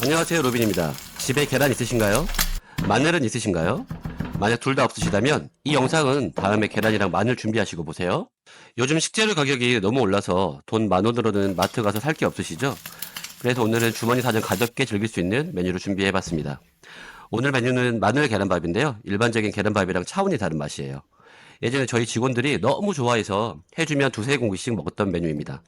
안녕하세요, 로빈입니다. 집에 계란 있으신가요? 마늘은 있으신가요? 만약 둘 다 없으시다면 이 영상은 다음에 계란이랑 마늘 준비하시고 보세요. 요즘 식재료 가격이 너무 올라서 돈 10,000원으로는 마트 가서 살 게 없으시죠? 그래서 오늘은 주머니 사정 가볍게 즐길 수 있는 메뉴를 준비해봤습니다. 오늘 메뉴는 마늘 계란밥인데요. 일반적인 계란밥이랑 차원이 다른 맛이에요. 예전에 저희 직원들이 너무 좋아해서 해주면 두세 공기씩 먹었던 메뉴입니다.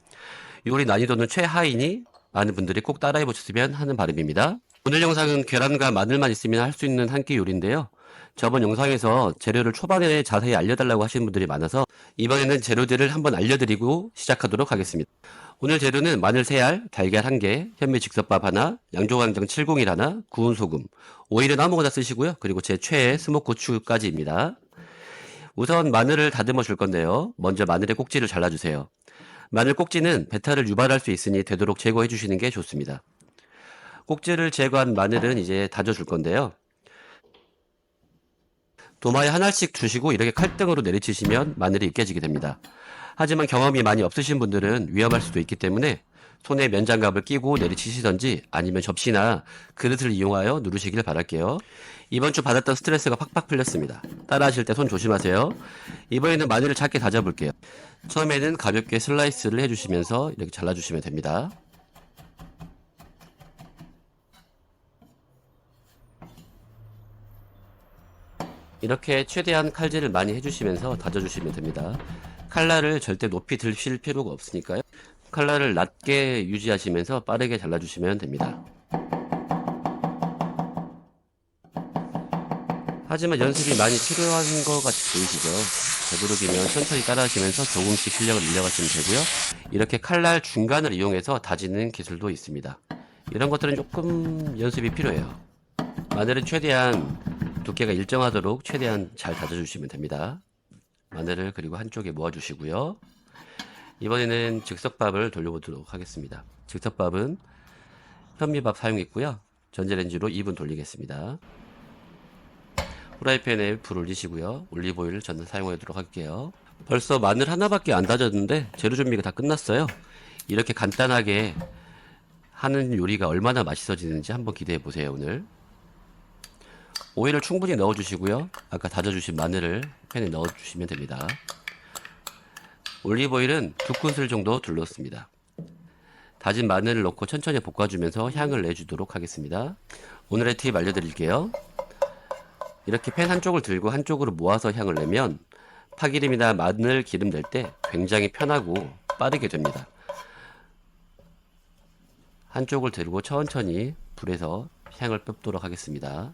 요리 난이도는 최하이니 많은 분들이 꼭 따라해 보셨으면 하는 바람입니다. 오늘 영상은 계란과 마늘만 있으면 할 수 있는 한 끼 요리인데요. 저번 영상에서 재료를 초반에 자세히 알려달라고 하시는 분들이 많아서 이번에는 재료들을 한번 알려드리고 시작하도록 하겠습니다. 오늘 재료는 마늘 3알, 달걀 1개, 현미 즉석밥 하나, 양조간장 701 하나, 구운 소금, 오일은 아무거나 쓰시고요. 그리고 제 최애 스모고추까지입니다. 우선 마늘을 다듬어 줄 건데요. 먼저 마늘의 꼭지를 잘라주세요. 마늘 꼭지는 배탈을 유발할 수 있으니 되도록 제거해 주시는 게 좋습니다. 꼭지를 제거한 마늘은 이제 다져 줄 건데요. 도마에 하나씩 주시고 이렇게 칼등으로 내리치시면 마늘이 익혀지게 됩니다. 하지만 경험이 많이 없으신 분들은 위험할 수도 있기 때문에 손에 면장갑을 끼고 내리치시던지 아니면 접시나 그릇을 이용하여 누르시길 바랄게요. 이번 주 받았던 스트레스가 팍팍 풀렸습니다. 따라 하실 때 손 조심하세요. 이번에는 마늘을 작게 다져볼게요. 처음에는 가볍게 슬라이스를 해주시면서 이렇게 잘라주시면 됩니다. 이렇게 최대한 칼질을 많이 해주시면서 다져주시면 됩니다. 칼날을 절대 높이 드실 필요가 없으니까요. 칼날을 낮게 유지하시면서 빠르게 잘라주시면 됩니다. 하지만 연습이 많이 필요한 것 같이 보이시죠? 되도록이면 천천히 따라하시면서 조금씩 실력을 늘려가시면 되고요. 이렇게 칼날 중간을 이용해서 다지는 기술도 있습니다. 이런 것들은 조금 연습이 필요해요. 마늘은 최대한 두께가 일정하도록 최대한 잘 다져주시면 됩니다. 마늘을 그리고 한쪽에 모아주시고요. 이번에는 즉석밥을 돌려보도록 하겠습니다. 즉석밥은 현미밥 사용했고요. 전자레인지로 2분 돌리겠습니다. 후라이팬에 불을 올리시고요. 올리브오일을 저는 사용하도록 할게요. 벌써 마늘 하나밖에 안 다졌는데 재료 준비가 다 끝났어요. 이렇게 간단하게 하는 요리가 얼마나 맛있어지는지 한번 기대해 보세요. 오늘 오일을 충분히 넣어주시고요. 아까 다져주신 마늘을 팬에 넣어주시면 됩니다. 올리브오일은 2큰술 정도 둘렀습니다. 다진 마늘을 넣고 천천히 볶아주면서 향을 내주도록 하겠습니다. 오늘의 팁 알려드릴게요. 이렇게 팬 한쪽을 들고 한쪽으로 모아서 향을 내면 파기름이나 마늘 기름 낼 때 굉장히 편하고 빠르게 됩니다. 한쪽을 들고 천천히 불에서 향을 뿜도록 하겠습니다.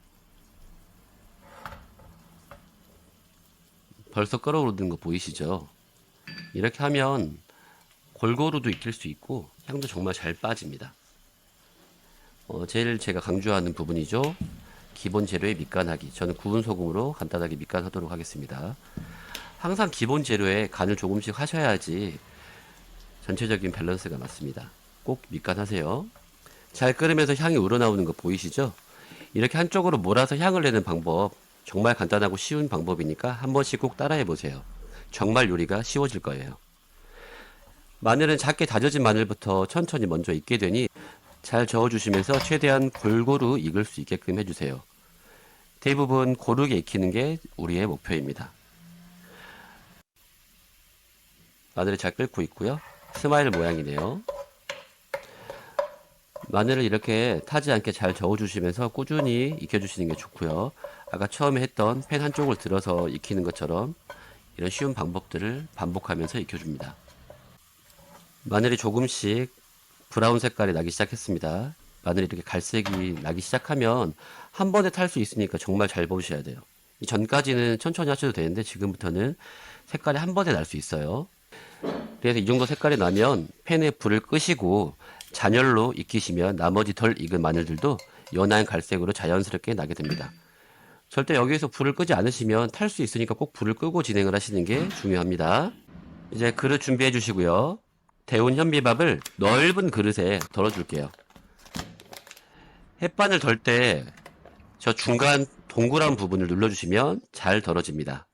벌써 끓어오르는 거 보이시죠? 이렇게 하면 골고루도 익힐 수 있고 향도 정말 잘 빠집니다. 제일 제가 강조하는 부분이죠. 기본 재료의 밑간하기. 저는 구운 소금으로 간단하게 밑간하도록 하겠습니다. 항상 기본 재료에 간을 조금씩 하셔야지 전체적인 밸런스가 맞습니다. 꼭 밑간하세요. 잘 끓으면서 향이 우러나오는 거 보이시죠? 이렇게 한쪽으로 몰아서 향을 내는 방법 정말 간단하고 쉬운 방법이니까 한 번씩 꼭 따라해 보세요. 정말 요리가 쉬워질 거예요. 마늘은 작게 다져진 마늘부터 천천히 먼저 익게 되니 잘 저어주시면서 최대한 골고루 익을 수 있게끔 해주세요. 대부분 고르게 익히는 게 우리의 목표입니다. 마늘이 잘 끓고 있고요. 스마일 모양이네요. 마늘을 이렇게 타지 않게 잘 저어주시면서 꾸준히 익혀주시는 게 좋고요. 아까 처음에 했던 팬 한쪽을 들어서 익히는 것처럼 이런 쉬운 방법들을 반복하면서 익혀줍니다. 마늘이 조금씩 브라운 색깔이 나기 시작했습니다. 마늘이 이렇게 갈색이 나기 시작하면 한 번에 탈 수 있으니까 정말 잘 보셔야 돼요. 이 전까지는 천천히 하셔도 되는데 지금부터는 색깔이 한 번에 날 수 있어요. 그래서 이 정도 색깔이 나면 팬에 불을 끄시고 잔열로 익히시면 나머지 덜 익은 마늘들도 연한 갈색으로 자연스럽게 나게 됩니다. 절대 여기에서 불을 끄지 않으시면 탈 수 있으니까 꼭 불을 끄고 진행을 하시는 게 중요합니다. 이제 그릇 준비해 주시고요. 데운 현미밥을 넓은 그릇에 덜어줄게요. 햇반을 덜 때 저 중간 동그란 부분을 눌러주시면 잘 덜어집니다.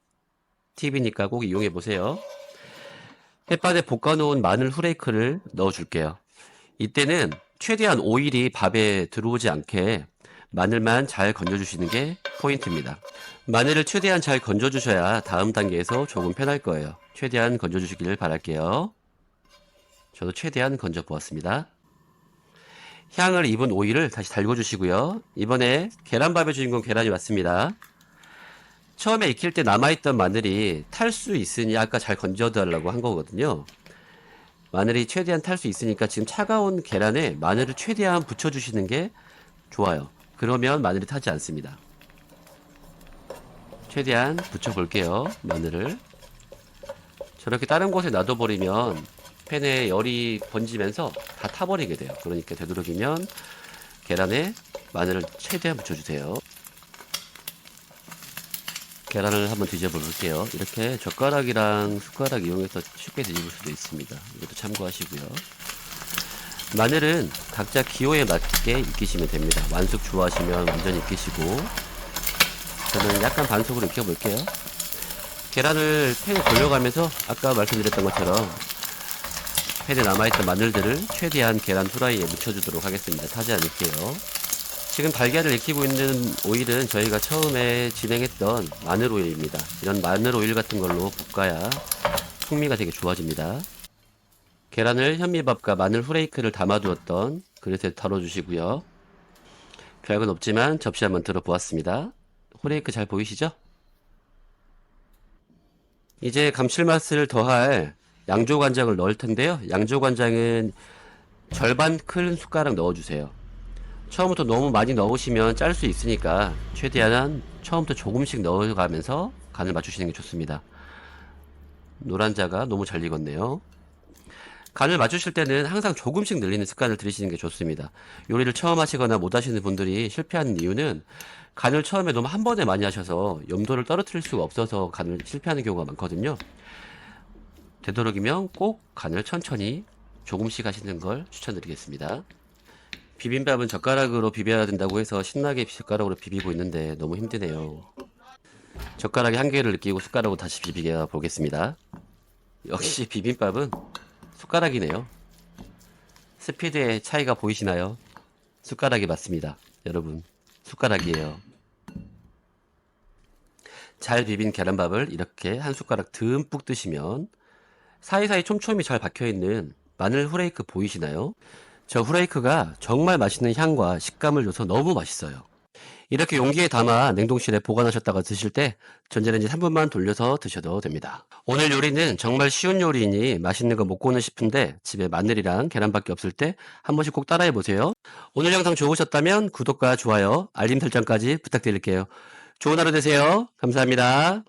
팁이니까 꼭 이용해 보세요. 햇반에 볶아놓은 마늘 후레이크를 넣어줄게요. 이때는 최대한 오일이 밥에 들어오지 않게 마늘만 잘 건져주시는 게 포인트입니다. 마늘을 최대한 잘 건져주셔야 다음 단계에서 조금 편할 거예요. 최대한 건져주시기를 바랄게요. 저도 최대한 건져 보았습니다. 향을 입은 오일을 다시 달궈주시고요. 이번에 계란밥의 주인공 계란이 왔습니다. 처음에 익힐 때 남아있던 마늘이 탈 수 있으니 아까 잘 건져달라고 한 거거든요. 마늘이 최대한 탈 수 있으니까 지금 차가운 계란에 마늘을 최대한 붙여주시는 게 좋아요. 그러면 마늘이 타지 않습니다. 최대한 붙여볼게요. 마늘을. 저렇게 다른 곳에 놔둬버리면 팬에 열이 번지면서 다 타버리게 돼요. 그러니까 되도록이면 계란에 마늘을 최대한 붙여주세요. 계란을 한번 뒤집어 볼게요. 이렇게 젓가락이랑 숟가락 이용해서 쉽게 뒤집을 수도 있습니다. 이것도 참고하시고요. 마늘은 각자 기호에 맞게 익히시면 됩니다. 완숙 좋아하시면 완전히 익히시고, 저는 약간 반숙으로 익혀볼게요. 계란을 팬에 돌려가면서 아까 말씀드렸던 것처럼 팬에 남아있던 마늘들을 최대한 계란 후라이에 묻혀주도록 하겠습니다. 타지 않을게요. 지금 달걀을 익히고 있는 오일은 저희가 처음에 진행했던 마늘 오일입니다. 이런 마늘 오일 같은 걸로 볶아야 풍미가 되게 좋아집니다. 계란을 현미밥과 마늘 후레이크를 담아두었던 그릇에 덜어주시고요. 별건 없지만 접시 한번 들어보았습니다. 후레이크 잘 보이시죠? 이제 감칠맛을 더할 양조간장을 넣을 텐데요. 양조간장은 절반 큰 숟가락 넣어주세요. 처음부터 너무 많이 넣으시면 짤 수 있으니까 최대한 처음부터 조금씩 넣어가면서 간을 맞추시는 게 좋습니다. 노란자가 너무 잘 익었네요. 간을 맞추실 때는 항상 조금씩 늘리는 습관을 들이시는 게 좋습니다. 요리를 처음 하시거나 못 하시는 분들이 실패하는 이유는 간을 처음에 너무 한 번에 많이 하셔서 염도를 떨어뜨릴 수가 없어서 간을 실패하는 경우가 많거든요. 되도록이면 꼭 간을 천천히 조금씩 하시는 걸 추천드리겠습니다. 비빔밥은 젓가락으로 비벼야 된다고 해서 신나게 젓가락으로 비비고 있는데 너무 힘드네요. 젓가락에 한계를 느끼고 숟가락으로 다시 비비게 보겠습니다. 역시 비빔밥은 숟가락이네요. 스피드의 차이가 보이시나요? 숟가락이 맞습니다. 여러분, 숟가락이에요. 잘 비빈 계란밥을 이렇게 한 숟가락 듬뿍 드시면 사이사이 촘촘히 잘 박혀있는 마늘 후레이크 보이시나요? 저 후레이크가 정말 맛있는 향과 식감을 줘서 너무 맛있어요. 이렇게 용기에 담아 냉동실에 보관하셨다가 드실 때 전자레인지 3분만 돌려서 드셔도 됩니다. 오늘 요리는 정말 쉬운 요리이니 맛있는 거 먹고는 싶은데 집에 마늘이랑 계란밖에 없을 때 한 번씩 꼭 따라해 보세요. 오늘 영상 좋으셨다면 구독과 좋아요, 알림 설정까지 부탁드릴게요. 좋은 하루 되세요. 감사합니다.